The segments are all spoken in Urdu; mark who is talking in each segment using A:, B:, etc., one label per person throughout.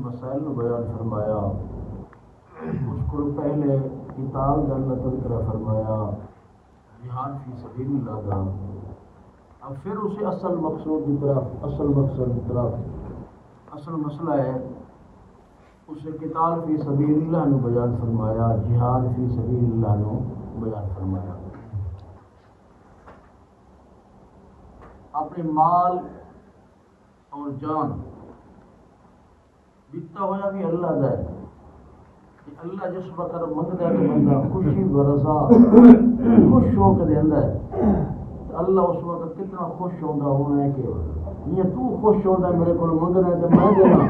A: مسائل کو بیان فرمایا، اس کو پہلے کتاب کا اللہ تذکرہ فرمایا، جہاد فی سبیل اللہ کا، اب پھر اسے اصل مقصود کی طرف، اصل مقصد کی طرف، اصل مسئلہ ہے اسے قتال فی سبیل اللہ نے بیان فرمایا، جہاد فی سبیل اللہ نے بیان فرمایا۔ اپنے مال اور جان بیتا ہوا بھی اللہ دا ہے کہ اللہ جس وقت منگتا ہے تو بندہ خوشی و رضا خوش ہو کے دینا ہے، اللہ اس وقت کتنا خوش ہونا ہے کہ یہ تو خوش ہوتا ہے میرے کو منگنا ہے تو میں دینا،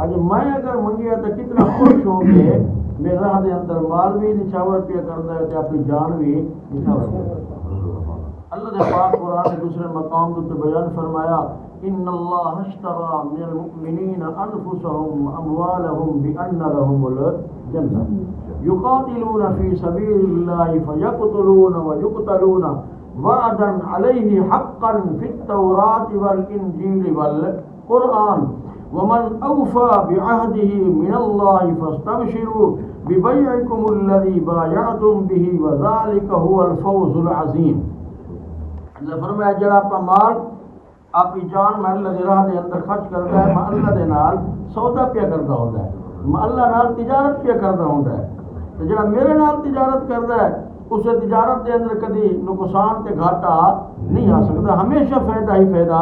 A: اج میں اگر منگیا تو کتنا خوش ہو کے میرے راہ دے اندر مال بھی نچھاور پیا کرتا ہے تو اپنی جان بھی نچھاور پیا کرتا ہے۔ اللہ نے پاک قرآن کے دوسرے مقام کو بیان فرمایا، ان اللہ اشترى من المؤمنین انفسهم اموالهم بان لهم الجنہ یقاتلون فی سبیل اللہ فیقتلون ویقتلون وعدا علیہ حقا فی التوراۃ والانجیل والقرآن ومن اوفى بعهده من اللہ فاستبشروا ببیعکم الذی بایعتم به وذلک هو الفوز العظیم۔ اللہ فرمایا جڑا اپنا مال اپنی جان میں اللہ دے راہ دے اندر خرچ کرتا ہے، میں اللہ دے نال سودا پیا کرتا ہوندا ہے، میں اللہ نال تجارت پیا کرتا ہوندا ہے، تے جڑا میرے نال تجارت کرتا ہے اسے تجارت دے اندر کدی نقصان تے گھاٹا نہیں آ سکتا، ہمیشہ فائدہ ہی فائدہ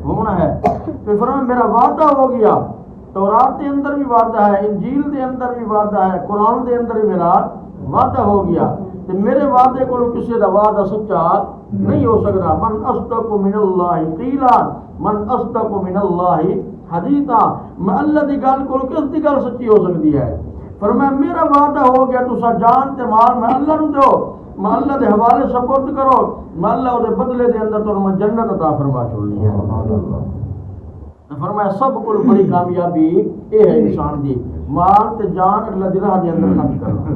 A: ہونا ہے۔ پھر فرمایا میرا وعدہ ہو گیا، تورات دے اندر بھی وعدہ ہے، انجیل دے اندر بھی وعدہ ہے، قرآن دے اندر بھی میرا وعدہ ہو گیا، تے میرے وعدے کو کسی دا وعدہ سچا نہیں ہو سکتا۔ من اصدق من اللہ قیلا، من اصدق من اللہ حدیثا، میں اللہ دی گل کو کس دی گل سچی ہو سکتی ہے؟ فرمایا میرا وعدہ ہو گیا، تسا جان تے مال میں اللہ نو دو، میں اللہ دے حوالے سپورٹ کرو میں اللہ دے بدلے دے اندر تو میں جنت عطا فرما چھوڑنی ہے فرمایا سب کو بڑی کامیابی یہ ہے انسان دی مال تے جان اللہ دی راہ دے اندر خرچ کرنا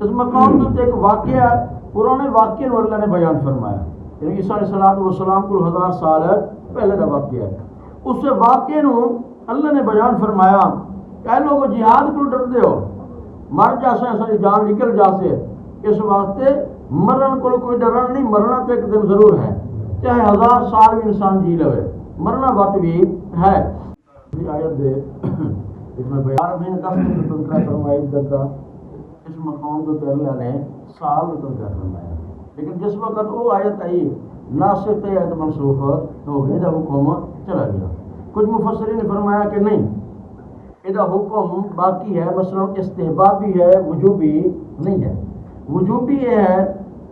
A: اس مقام تے ایک واقعہ پرانے واقعے کو اللہ نے بیان فرمایا یعنی عیسیٰ علیہ السلام کو 1000 سال پہلے کا واقعہ ہے اس واقعے نو اللہ نے بیان فرمایا کہ لوگ جہاد کو ڈردے ہو مر جاسے ساری جان نکل جاسے اس واسطے مرن کو کوئی ڈرنا نہیں مرنا تو ایک دن ضرور ہے چاہے 1000 سال بھی انسان جی لوے مرنا وقت بھی ہے آیت دے اس میں بیان میں 10 منٹ تذکرہ فرمایا عدت کا اس مقام کو اللہ نے سال میں تذکرہ فرمایا لیکن جس وقت وہ آیت آئی ناسخ آیت منسوخ ہو گئی دا حکم چلا گیا کچھ مفسرین نے فرمایا کہ نہیں یہ حکم باقی ہے مثلا استحبابی ہے وجوبی نہیں ہے وجوبی یہ ہے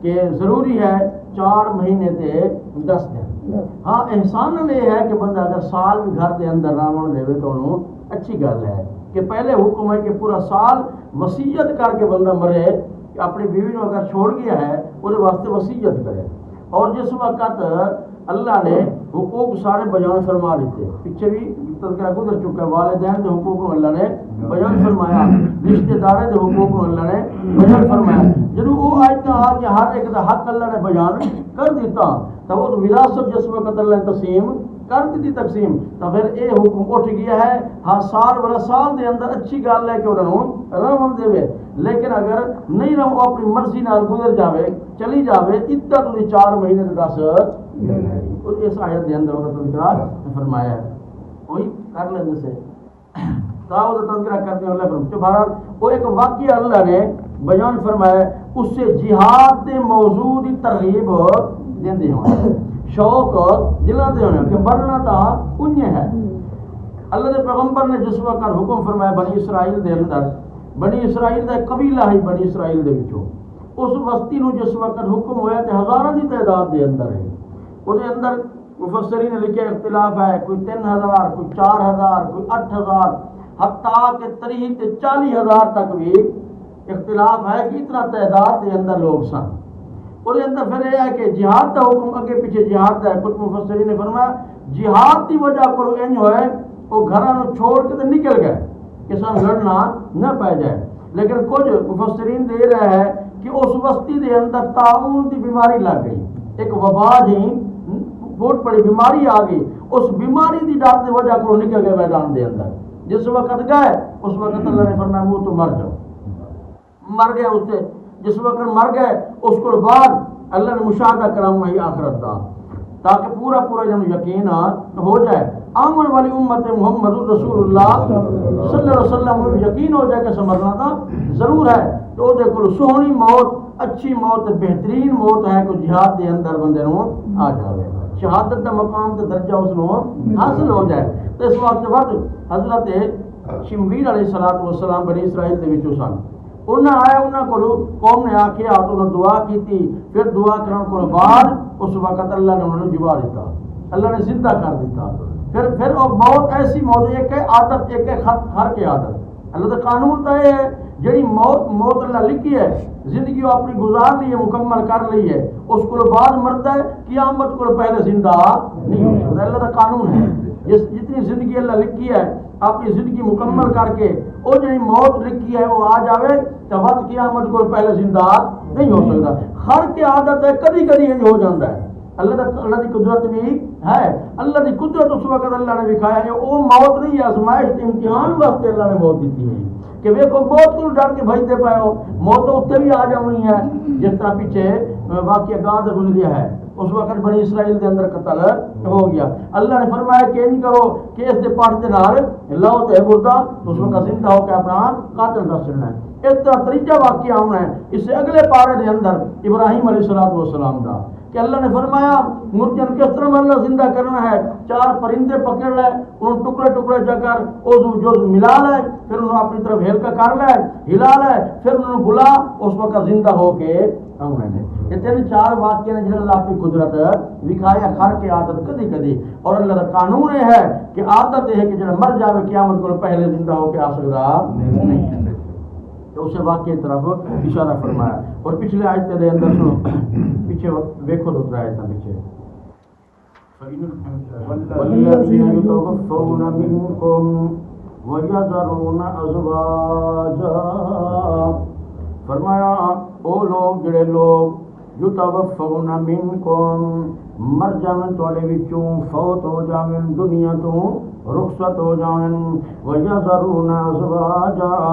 A: کہ ضروری ہے 4 مہینے تے 10 دن ہاں احسان یہ ہے کہ بندہ اگر سال بھی گھر دے اندر راون دے تو انہوں اچھی گل ہے کہ پہلے حکم ہے کہ پورا سال وصیت کر کے بندہ مرے کہ اپنی بیوی کو اگر چھوڑ گیا ہے وہ واسطے وصیت کرے اور جس وقت اللہ نے حقوق سارے بیان فرما دیتے پیچھے بھی تذکرہ گزر چکا ہے والدین کے حقوق کو اللہ نے بیان فرمایا رشتہ داروں کے حقوق کو اللہ نے بیان فرمایا جب وہ آیت آ کہ ہر ایک کا حق اللہ نے بیان کر دیتا تو وہ وراثت جس وقت اللہ نے تقسیم کر دیتی تقسیم تو پھر یہ حکم اٹھ گیا ہے ہاں سال والا سال دے اندر اچھی گل ہے کہ انہوں رہن دے لیکن اگر نہیں رہو اپنی مرضی نال گزر جاوے چلی جاوے عدت انہیں 4 مہینے 10 اس آیت دے اندر وہ تذکرہ فرمایا ہے وہی کر لینے سے تاؤ تذکرہ کرنے والا فرمایا بہرحال وہ ایک واقعہ اللہ نے بیان فرمایا اس سے جہاد دے موضوع دی ترغیب دیندے ہوں شوق دلاں دے ہوں کہ مرنا تا انہیں ہے اللہ دے پیغمبر نے جس وقت حکم فرمایا بنی اسرائیل دے اندر بنی اسرائیل دا قبیلہ ہی بنی اسرائیل دے وچوں اس بستی نو جس وقت حکم ہویا تے ہزاراں دی تعداد دے اندر ہے وہ دے اندر مفسرین نے لکھا اختلاف ہے کوئی 3000 کوئی 4000 کوئی 8000 حتیٰ کہ 30 تے 40000 تک بھی اختلاف ہے کہ اتنا تعداد دے اندر لوگ سن اور دے اندر پھر یہ ہے کہ جہاد دا حکم اگے پیچھے جہاد دا ہے کچھ مفسرین نے فرمایا جہاد دی وجہ کو انج ہوئے وہ گھراں نو چھوڑ کے تے نکل گئے کہ سن لڑنا نہ پے جائے لیکن کچھ مفسرین دے رہے ہیں کہ اس بستی دے اندر طاعون دی بیماری لگ گئی ایک وبا جی بہت بڑی بیماری آ گئی اس بیماری دی ڈر دی وجہ کو نکل گئے میدان دے اندر جس وقت گئے اس وقت اللہ نے فرمایا وہ تو مر جاؤ مر گئے اس سے جس وقت مر گئے اس کو بعد اللہ نے مشاہدہ کراؤں ہے آخرت دا تاکہ پورا پورا جنہوں یقین ہو جائے آمن والی امت محمد رسول اللہ صلی اللہ علیہ وسلم یقین ہو جائے کہ سمرنا تھا ضرور ہے تو دے کو سونی موت اچھی موت بہترین موت ہے کہ جہاد دے اندر بندے نو آ جائے شہادت دا مقام تے درجہ اس نو حاصل ہو جائے تو اس وقت حضرت شمویل علیہ السلام بنی اسرائیل دے وچوں سن انہاں آیا انہاں کو قوم نے آکھیا تو انہاں دعا کیتی پھر دعا کرن کو بعد اس وقت اللہ نے انہوں جوا دیتا اللہ نے زندہ کر دیتا پھر وہ موت ایسی موت ایک ہے عادت ایک ہے ہر کے عادت اللہ کا قانون تو یہ ہے جڑی موت اللہ لکھی ہے زندگی وہ اپنی گزار لی ہے مکمل کر لی ہے اس کو بعد مرتا ہے قیامت کو پہلے زندہ نہیں ہو سکتا اللہ کا قانون ہے جتنی زندگی اللہ لکھی ہے اپنی زندگی مکمل کر کے وہ جڑی موت لکھی ہے وہ آ جاوے تو وقت قیامت کو پہلے زندہ نہیں ہو سکتا ہر کی عادت ہے کبھی کبھی ہو جاتا ہے اللہ کی قدرت بھی ہے اللہ کی قدرت اس وقت اللہ نے دکھایا ہے وہ موت نہیں ہے آزمائش امتحان واسطے اللہ نے موت دیتی ہے کہ ویکھو موت کو ڈر کے بھجتے پے ہو موت تو اتنے بھی آ جانی ہے جس طرح پیچھے واقعہ گاہ سے گزریا ہے اس وقت بنی اسرائیل کے اندر قتل ہو گیا اللہ نے فرمایا کہ نہیں کرو کہ اس کے پاٹ کے نال لو تے مردہ اس وقت زندہ ہو کے اپنا قاتل دس چڑنا ہے اس طرح تیجا واقعہ آنا ہے اس سے اگلے پارے کے اندر ابراہیم علیہ السلام کا کہ اللہ نے فرمایا مردن کس طرح اللہ زندہ کرنا ہے 4 پرندے پکڑ لے انہوں ٹکڑے ٹکڑے جا کر جو ملا لے پھر انہوں اپنی طرف ہلکا کر لے ہلا لے پھر انہوں بلا اس وقت زندہ ہو کے آنے نے یہ 3-4 واقعے نے جنہوں اللہ اپنی قدرت دکھایا خر کے عادت کدی کدی اور اللہ کا قانون یہ ہے کہ عادت یہ ہے کہ جنہوں مر جاوے قیامت کو پہلے زندہ ہو کے آ سکتا نہیں تو اسے واقعی طرف اشارہ فرمایا. اور پچھلے آیت دے اندر سنو پیچھے دیکھو دوسرا آیت پیچھے والذین یتوفون منکم وَيَذَرُونَ أَزْوَاجًا. فرمایا او لوگ جڑے لوگ یتوفون منکم مر جاون تواڈے وچوں فوت ہو جاون دنیا تو رخصت ہو جاون وَيَذَرُونَ أَزْوَاجًا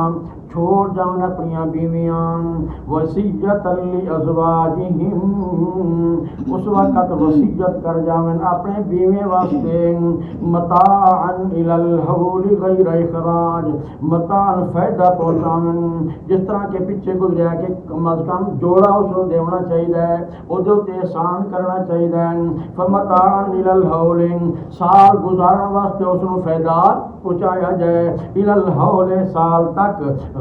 A: چھوڑ جاون اپنیاں بیویاں وصیۃ لِأَزْوَاجِهِمْ اس وقت وصیت کر جاون اپنے بیوی واسطے متاعا الی الحول غیر اخراج متاعا فائدہ پہنچاون جس طرح کے پیچھے گزریا کہ کم از کم جوڑا اس کو دینا چاہیے وہ احسان کرنا چاہیے فمتاعا الی الحول سال گزارن واسطے اس کو فائدہ پہنچایا جائے الی الحول سال تک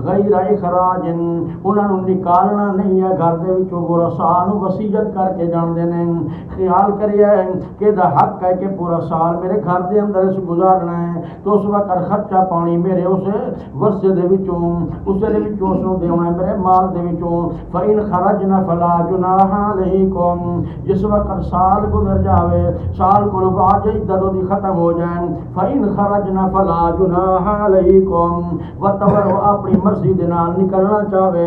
A: غیر اخراج انہاں نوں نکالنا نہیں ہے گھر دے وچوں پورا سال وصیت کر کے جان دینے خیال کریے کہ دا حق ہے کہ پورا سال میرے گھر دے اندر اس گزارنا ہے تو اس وقت خرچہ پانی میرے اس ورثے دے وچوں اس دے وچوں اس نوں دینا ہے میرے مال دے وچوں فإن خرجنا فلا جناح علیکم جس وقت سال گزر جاوے سال کو بعد عدت دی ختم ہو جائے فإن خرجنا فلا جناح علیکم وتوروا اپنی مرضی دے نال نکلنا چاہے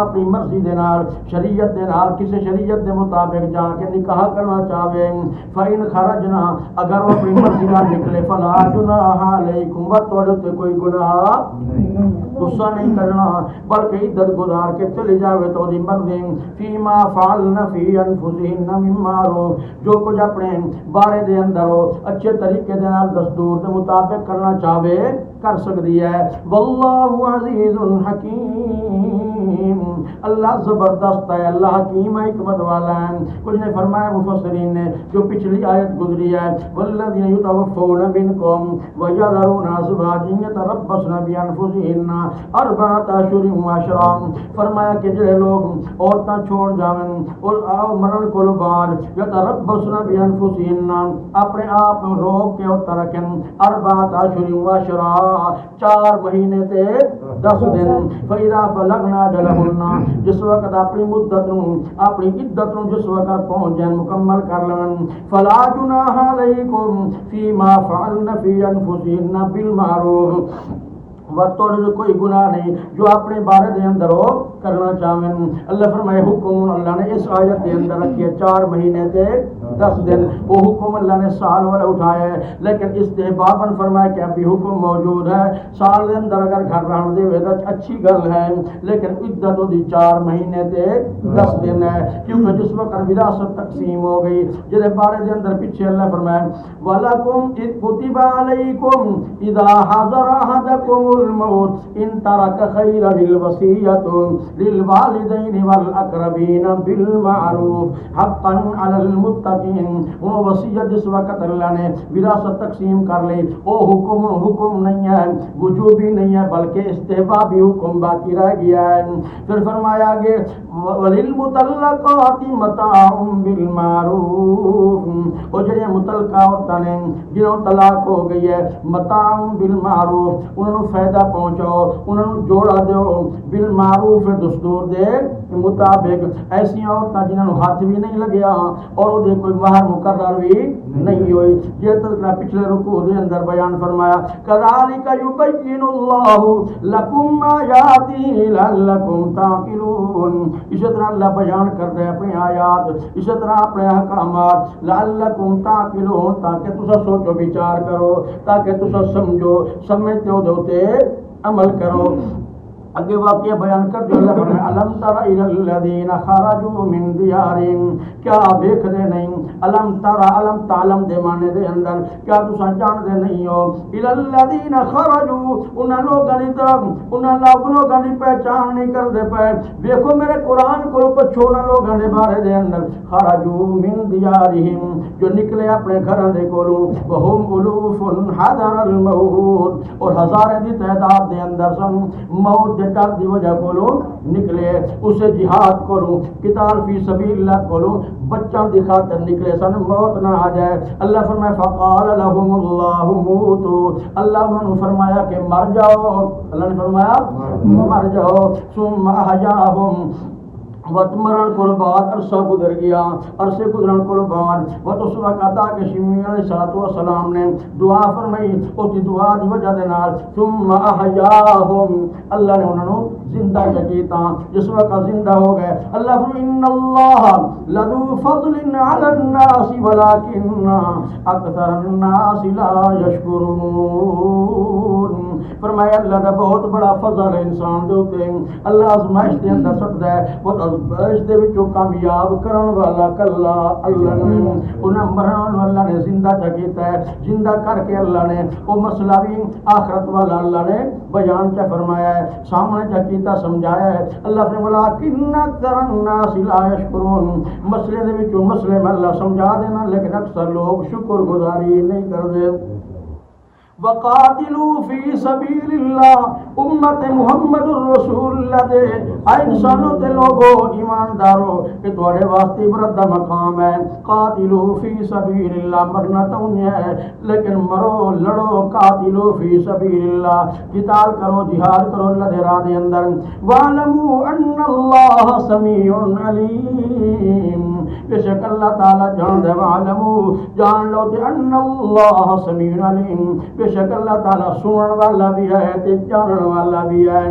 A: اپنی مرضی دے نال شریعت دے نال کسی شریعت دے مطابق جا کے نکاح کرنا چاہے فإن خرجنا اگر وہ اپنی مرضی نال نکلے فلا جناح علیکم تواڈے تے کوئی گناہ غصہ نہیں کرنا بلکہ عدت گزار کے چلے جاوے تو دی مرضی فیما فعلن فی انفسہن من معروف جو کچھ اپنے بارے دے اندر اچھے طریقے دے نال دستور دے مطابق کرنا چاہے کر سکتی ہے واللہ عزیز حکیم اللہ زبردست ہے اللہ حکیم حکمت والا ہے. کچھ نے فرمایا مفسرین نے جو پچھلی آیت گزری ہے والذین یتوفون منکم ویذرون ازواجا یتربصن بانفسہن اربعۃ اشہر وعشرا فرمایا کہ جڑے لوگ عورتاں چھوڑ جاون اور مرن کو بعد یتربصن بانفسہن اپنے آپ کو روک کے اور رکھن اربعۃ اشہر وعشرا 4 مہینے تے 10 دن فإذا بلغنا أجلهن جس وقت اپنی مدت نو اپنی عدت نو جس وقت پہنچ جائیں مکمل کر لون فلا جناح علیکم فیما فعلن فی انفسہن بالمعروف وقت کوئی گناہ نہیں جو اپنے بارے دے اندر ہو کرنا چاہیں. اللہ فرمائے حکم اللہ نے اس آیت دے اندر رکھیے 4 مہینے تے 10 دن وہ حکم اللہ نے سال والا اٹھایا ہے لیکن استحباباً فرمایا کہ ابھی حکم موجود ہے سال دے اندر اگر گھر رہن دے وے اچھی گل ہے لیکن عدت دی 4 مہینے تے 10 دن ہے کیونکہ جس وقت وراثت تقسیم ہو گئی جے بارے دے اندر پیچھے اللہ فرمایا ولکم کتب علیکم اذا حضر احدکم الموت ان ترک خیرا للوصیۃ للوالدین والاقربین بالمعروف حقا علی المتقین. وہ وصیت جس وقت اللہ نے وراثت تقسیم کر لی وہ حکم نہیں ہے وجوبی نہیں ہے بلکہ استحبابی حکم باقی رہ گیا ہے. پھر فرمایا کہ وللمطلقات متاع بالمعروف اور جڑے متعلقہ عورتاں نے جنہوں طلاق ہو گئی ہے متاع بالمعروف انہوں فائدہ پہنچاؤ انہوں جوڑا دیو بالمعروف دستور دے مطابق. ایسی عورتاں جنہوں ہاتھ بھی نہیں لگیا اور وہ کوئی مہر مقرر بھی نہیں ہوئی یہ تذکرہ پچھلے رکوع دے اندر بیان فرمایا کذالک یبین اللہ لکم آیاتہ لعلکم تعقلون. اسی طرح اللہ بیان کرتا ہے اپنی آیات اسی طرح اپنے احکامات لعلکم تعقلون تاکہ تسا سوچو بچار کرو تاکہ تسا سمجھو سمجھتے ہو دوتے عمل کرو. اگے واقعہ بیان کر دیا اللہ فرمائے الم تر الی الذین خرجوا من دیارہم کیا دیکھ دے نہیں الم تر الم تعلم دے معنی دے اندر کیا تساں جان دے نہیں ہو الی الذین خرجوا ان لوگاں دی طرف ان لوگاں دی پہچان نہیں کر دے پے. دیکھو میرے قرآن کو پچھو نہ لوگاں دے بارے دے اندر خرجوا من دیارہم جو نکلے اپنے گھراں دے کولوں وہم الوف حذر الموت اور ہزاریں دی تعداد دے اندر سن موت ڈر دی وجہ کولوں نکلے، اسے جہاد کولوں قتال فی سبیل اللہ کولوں بچوں دی خاطر نکلے سن، موت نہ آ جائے۔ اللہ فرمایا فقال لهم اللہ موتوا، اللہ انہوں نے فرمایا کہ مر جاؤ، اللہ نے فرمایا مر جاؤ، ثم احیاهم وقت مرن کو بعد عرصہ گزر گیا، عرصے گزرن کو بعد وقت اس وقت آتا کہ شمیع علیہ السلام نے دعا فرمائی، اس کی دعا دی وجہ دے نال ثم احیاهم اللہ نے انہوں زندہ کیتا، جس وقت زندہ ہو گئے اللہ فرمایا ان اللہ لذو فضل علی الناس ولکن اکثر الناس لا یشکرون، فرمایا اللہ کا بہت بڑا فضل ہے انسان دے اوتے، اللہ آزمائش دے اندر سٹدا ہے، وہ آزمائش دے وچوں کامیاب کرن والا کلا اللہ نے انہاں مرن اللہ نے زندہ کیتا ہے، زندہ کر کے اللہ نے وہ مسئلہ بھی آخرت والا اللہ نے بیان کیا فرمایا ہے، سامنے کیا کیتا سمجھایا ہے۔ اللہ نے بولا کن اکثر الناس لا یشکرون، مسئلے دے وچوں مسئلے میں اللہ سمجھا دینا لیکن اکثر لوگ شکر گزاری نہیں کردے۔ وقاتلوا فی سبیل اللہ، امت محمد الرسول اللہ دے اے انسانوں تے لوگو ایماندارو کہ تھوڑے واسطے عبرت دا مقام ہے، قاتلوا فی سبیل اللہ، مرنا تو نہیں ہے لیکن مرو لڑو، قاتلوا فی سبیل اللہ، قتال کرو جہاد کرو اللہ دے راہ دے اندر، وَاعْلَمُوا أَنَّ اللَّهَ سَمِيعٌ عَلِيمٌ، بے شک اللہ تعالیٰ جان دے، وَاعْلَمُوا جان لو تے ان اللہ سمیع علیم، بے شک اللہ تعالیٰ سنن والا بھی ہے تے جانن والا بھی ہے،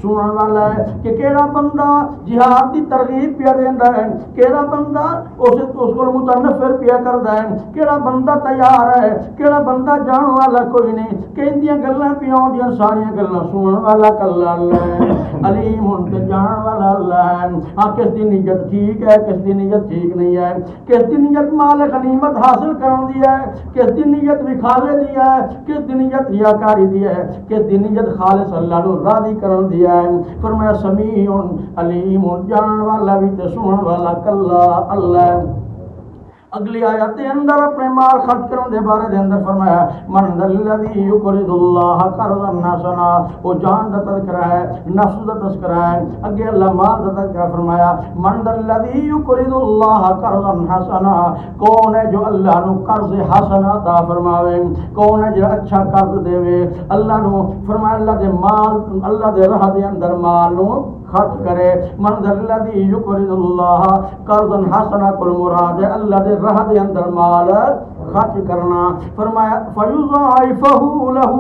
A: سنن والا ہے کہ کیڑا بندہ جہاد دی ترغیب پیا دیندا ہے، کیڑا بندہ اس کو متنفر پیا کردا ہے، کیڑا بندہ تیار ہے، کیڑا بندہ جان والا کوئی نہیں، کہندیاں گلاں پیاں ہوندیاں ساریاں گلاں سنن والا کلا اللہ ہے، علیم تے جان والا اللہ ہے۔ ہاں کس دی نیت ٹھیک ہے کس دی نیت ٹھیک نہیں ہے، کس دی نیت مال غنیمت حاصل کرن دی ہے، کس دی نیت وکھالے دی ہے، کس دی نیت ریاکاری دی ہے، کس دی نیت خالص اللہ نو راضی کرن دی ہے۔ فرمایا سمیع علیم، جانن والا بھی تے سنن والا کلا اللہ ہے۔ اگلی آیت دے اندر اپنے مال خرچ کرنے دے بارے دے اندر فرمایا من ذا الذی یقرض اللہ قرضا حسنا، وہ جان دا تذکرہ ہے، نفس دا تذکرہ ہے، اگے اللہ مال دا تذکرہ فرمایا من ذا الذی یقرض اللہ قرضا حسنا، کون ہے جو اللہ نو قرض حسن عطا فرماوے، کون ہے جو اچھا قرض دے اللہ نو، فرمایا اللہ دے مال اللہ دے راہ دے اندر مال نو خرچ کرے، من ذا الذی یقرض اللہ قرضا حسنا، کل مراد ہے اللہ دے راہ دے اندر مال خرچ کرنا، فرمایا فیضاعفہ لہ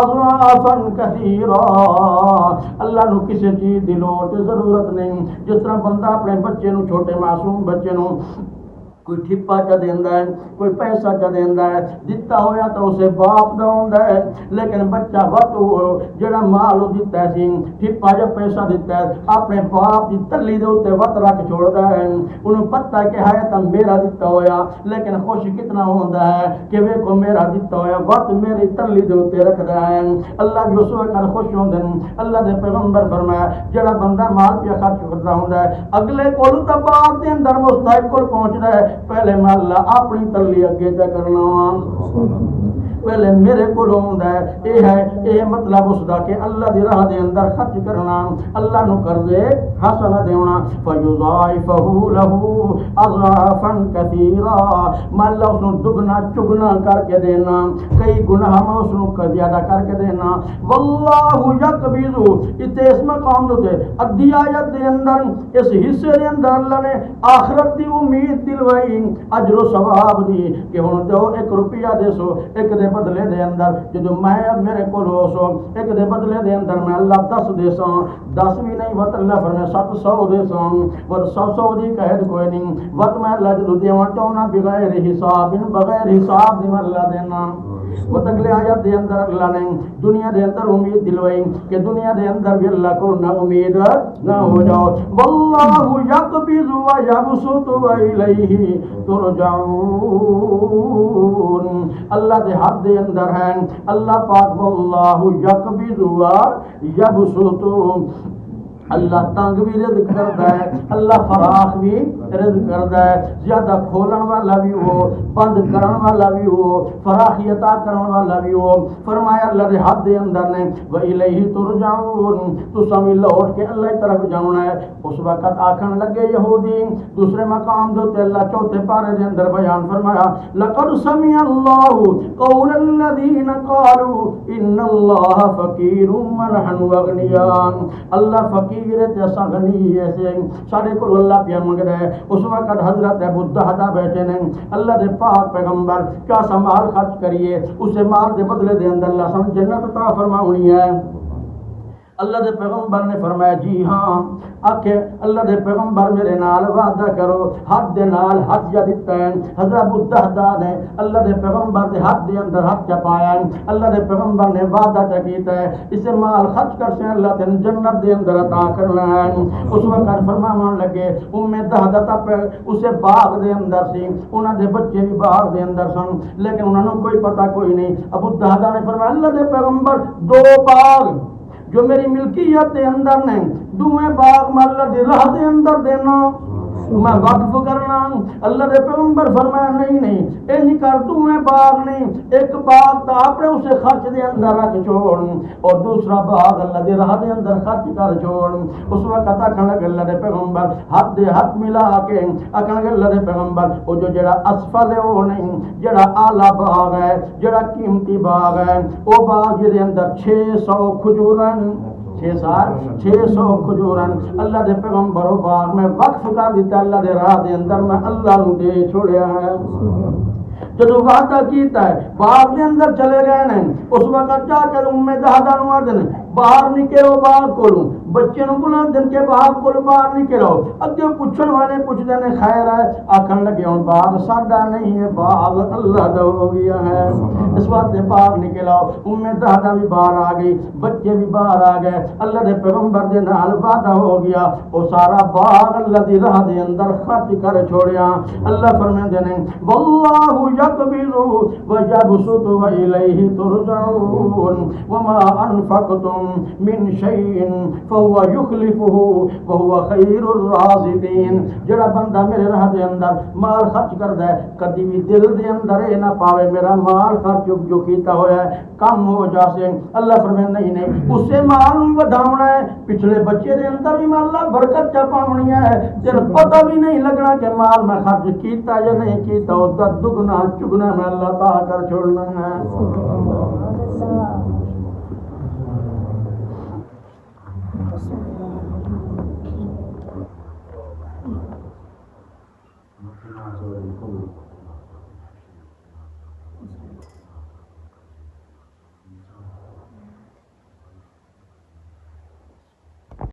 A: اضعافا کثیرا، اللہ نو کسی چیز دی لوٹ ضرورت نہیں، جس طرح بندہ اپنے بچے نو چھوٹے معصوم بچے نو کوئی ٹھپا چا دیندا ہے، کوئی پیسہ چا دیندا ہے، دتا ہویا تو اسے باپ دا ہوندا ہے، لیکن بچہ وقت جڑا مال دتا ہے سی ٹھپا جا پیسہ دتا ہے اپنے باپ دی تلی دے اوتے وقت رکھ چھوڑدا ہے، انہوں پتہ کہ ہے تا میرا دتا ہویا، لیکن خوش کتنا ہوندا ہے کہ ویکھو میرا دتا ہویا وقت میری تلی دے اوتے رکھدا ہے، اللہ بھی اس وقت خوش ہوندے ہیں۔ اللہ دے پیغمبر فرمایا جڑا بندہ مال پیا خرچ کردا ہوندا ہے اگلے کول تا بعد دے اندر مستحق کول پہنچدا ہے، پہلے میں اللہ اپنی تلی اگے چا کرنا پہلے میرے کو ہوندا ہے، یہ مطلب اس دا کہ اللہ دی راہ دے اندر خرچ کرنا، اللہ نو قرضے حسن دینا، فیضاعفہ لہ اضعافا کثیرا، میں اللہ اس نو دگنا چگنا کر کے دینا، کئی گناہ میں اس نو زیادہ کر کے دینا، واللہ یقبض، اتنے اس مقام دے ادھی آیت دے اندر اس حصے دے اندر اللہ نے آخرت دی امید دلوائی، اجر و ثواب دی کہ ہن دو 1 روپیہ دے سو، ایک دے بدلے دے اندر جدو میں میرے کو ہو سو ایک دے بدلے دے اندر میں اللہ 10 دے ساں، 10 بھی نہیں وقت اللہ فرمائے 700 دے ساں، وہ 100 دی قید کوئی نہیں، وقت میں اللہ جدو دیواں چاہنا بغیر حساب بغیر حساب دی میں اللہ دینا۔ وہ اگلے آیت دے اندر اللہ نے دنیا دے اندر امید دلوائی کہ دنیا دے اندر بھی اللہ کو نہ امید نہ ہو جاؤ، واللہ یقبض و یبسط و الیہ ترجعون، اللہ دے حد دے اندر ہے اللہ پاک، واللہ یقبض و یبسط، اللہ تنگ بھی رزق کرتا ہے، اللہ فراخ بھی رزق کرتا ہے، زیادہ کھولن والا بھی ہو، بند کرن والا بھی ہو، فراخی عطا کرن والا بھی ہو۔ فرمایا اللہ دے حد دے اندر نے وَإِلَيْهِ تُرْجَعُونَ، تو سمی لوٹ کے اللہ کی طرف جانا ہے۔ اس وقت آکھن لگے یہودی، دوسرے مقام دو تے اللہ چوتھے پارے دے اندر بیان فرمایا لَقَدْ سَمِعَ اللَّهُ قَوْلَ الَّذِينَ قَالُوا إِنَّ اللَّهَ فَقِيرٌ وَنَحْنُ أَغْنِيَاءُ، اللہ فقیر ہے تے اساں غنی ہے سے سارے کو اللہ پیا منگدا ہے۔ اس وقت حضرت ابو الدہدہ بیٹھے نے، اللہ دے پاک پیغمبر کیا سا مال خرچ کریے، اسے مال دے بدلے دے اندر اللہ سن جنت عطا فرماونی ہے۔ اللہ دے پیغمبر نے فرمایا جی ہاں، آکھے اللہ دے پیغمبر میرے نال وعدہ کرو، ہاتھ دے نال ہاتھ جا دیتا ہے۔ حضرت ابو الدہدہ نے اللہ دے پیغمبر دے ہاتھ دے اندر ہاتھ چپایا ہے، اللہ دے پیغمبر نے وعدہ چا کیتا ہے اسے مال خرچ کر سے اللہ تین جنت دے اندر عطا کرنا ہے۔ اس وقت فرماون لگے دہدہ تک اسے باغ دے اندر سی، انہاں دے بچے بھی باغ دے اندر سن، لیکن انہاں نوں کوئی پتہ کوئی نہیں۔ ابو الدہدہ نے فرمایا اللہ دے پیغمبر دو باغ جو میری ملکیت دے اندر نے، دوویں باغ میں اللہ دے راہ دے اندر دینا، میں وقف کرنا۔ اللہ دے پیغمبر فرمایا نہیں نہیں اینی کر، دوویں باغ نہیں، ایک باغ تا اپنے اسے خرچ دے اندر رکھ چھوڑ اور دوسرا باغ اللہ دے راہ دے اندر خرچ کر چھوڑ۔ اس وقت آکھن لگے اللہ دے پیغمبر ہاتھ دے ہاتھ ملا کے آکھن لگے اللہ دے پیغمبر او جو جڑا اسفل ہے وہ نہیں، جڑا اعلیٰ باغ ہے، جڑا قیمتی باغ ہے، وہ باغ جے دے اندر 600 کھجورن 600 کھجورن اللہ دے پیغمبر و باغ میں وقف کر دیتا، اللہ دے راہ دے اندر میں اللہ نو دے چھوڑیا ہے۔ جدو وعدہ کیتا ہے باغ دے اندر چلے گئے نے، اس وقت جا کے دہدہ نو آدھے باہر نکلو باغ کولوں، بچے نو بلا دن کے باغ کولوں باہر نکلو، اگے پوچھن والے پوچھتے ہیں خیر ہے، آکھن لگے ہوں باغ ساڈا نہیں ہے، باغ اللہ دا ہو گیا ہے۔ اس واسطے باہر نکلو، دہدہ بھی باہر آ گئی، بچے بھی باہر آ گئے، اللہ دے پیغمبر دے نال وعدہ ہو گیا، وہ سارا باغ اللہ دی راہ دے اندر خرچ کر چھوڑیا۔ اللہ فرمیندے نے واللہ یقبض ویبسط والیہ ترجعون وما انفقتم من شیء فهو یخلفہ وہو خیر الرازقین۔ جڑا بندہ میرے راہ دے اندر مال خرچ کردا ہے، کدی بھی دل دے اندر اے نہ پاوے میرا مال خرچ جو کیتا ہوا ہے کم ہو جاسے، اللہ فرمائے نہیں اسے مال نوں ودھاونا ہے، پچھلے بچے دے اندر بھی میں اللہ برکت چا پاونی ہے، تیرے پتہ بھی نہیں لگنا کہ مال میں خرچ کیتا یا نہیں کیتا، اس دا دگنا چگنا میں اللہ عطا کر چھوڑنا ہے۔